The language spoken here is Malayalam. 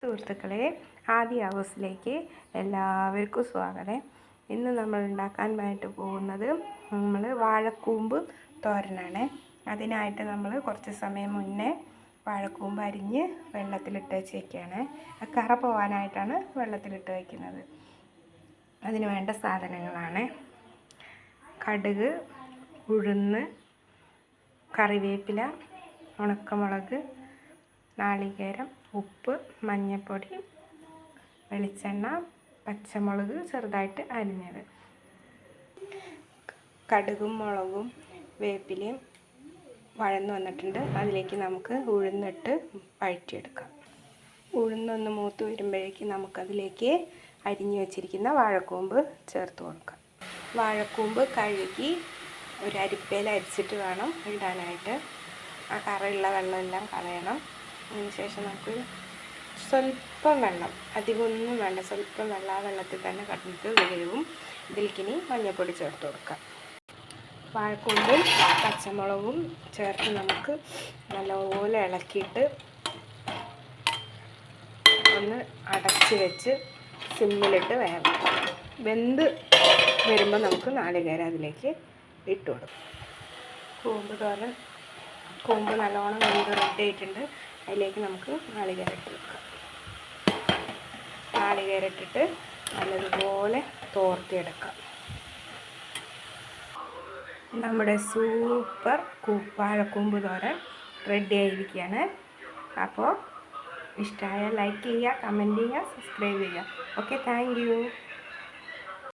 സുഹൃത്തുക്കളെ, ആദ്യ ഹൗസിലേക്ക് എല്ലാവർക്കും സ്വാഗതം. ഇന്ന് നമ്മൾ ഉണ്ടാക്കാനായിട്ട് പോകുന്നത് വാഴക്കൂമ്പ് തോരനാണ്. അതിനായിട്ട് നമ്മൾ കുറച്ച് സമയം മുന്നേ വാഴക്കൂമ്പ് അരിഞ്ഞ് വെള്ളത്തിലിട്ട് വെച്ചേക്കാണ്. കറ പോകാനായിട്ടാണ് വെള്ളത്തിലിട്ട് വയ്ക്കുന്നത്. അതിന് വേണ്ട സാധനങ്ങളാണ് കടുക്, ഉഴുന്ന്, കറിവേപ്പില, ഉണക്കമുളക്, നാളികേരം, ഉപ്പ്, മഞ്ഞൾപ്പൊടി, വെളിച്ചെണ്ണ, പച്ചമുളക് ചെറുതായിട്ട് അരിഞ്ഞത്. കടുകും മുളകും വേപ്പിലയും വഴന്നു വന്നിട്ടുണ്ട്. അതിലേക്ക് നമുക്ക് ഉഴുന്നിട്ട് വഴറ്റിയെടുക്കാം. ഉഴുന്നൊന്ന് മൂത്ത് വരുമ്പോഴേക്ക് നമുക്കതിലേക്ക് അരിഞ്ഞു വച്ചിരിക്കുന്ന വാഴക്കൂമ്പ് ചേർത്ത് കൊടുക്കാം. വാഴക്കൂമ്പ് കഴുകി ഒരു അരിപ്പയിൽ അരിച്ചിട്ട് വേണം ഇടാനായിട്ട്. ആ കറയുള്ള വെള്ളമെല്ലാം കളയണം. അതിനുശേഷം നമുക്ക് സ്വല്പം വെള്ളം, അധികമൊന്നും വേണ്ട, സ്വല്പം വെള്ളം ആ വെള്ളത്തിൽ തന്നെ കടന്നിട്ട് വേവും. ഇതിലേക്കിനി മഞ്ഞൾപ്പൊടി ചേർത്ത് കൊടുക്കാം. വാഴക്കൂമ്പും പച്ചമുളകും ചേർത്ത് നമുക്ക് നല്ലപോലെ ഇളക്കിയിട്ട് ഒന്ന് അടച്ച് വെച്ച് സിമ്മിലിട്ട് വേണം. വെന്ത് വരുമ്പോൾ നമുക്ക് നാളികേരം അതിലേക്ക് ഇട്ട് കൊടുക്കും. കൂമ്പ് നല്ലോണം വെന്ത് റെഡി ആയിട്ടുണ്ട്. അതിലേക്ക് നമുക്ക് നാളികേരം ഇട്ട് വെക്കാം. നാളികേരം ഇട്ടിട്ട് നല്ലതുപോലെ തോർത്തിയെടുക്കാം. നമ്മുടെ സൂപ്പർ വാഴക്കൂമ്പ് തോരൻ റെഡി ആയിരിക്കുകയാണ്. അപ്പോൾ ഇഷ്ടമായ ലൈക്ക് ചെയ്യുക, കമൻറ്റ് ചെയ്യുക, സബ്സ്ക്രൈബ് ചെയ്യുക. Okay, thank you.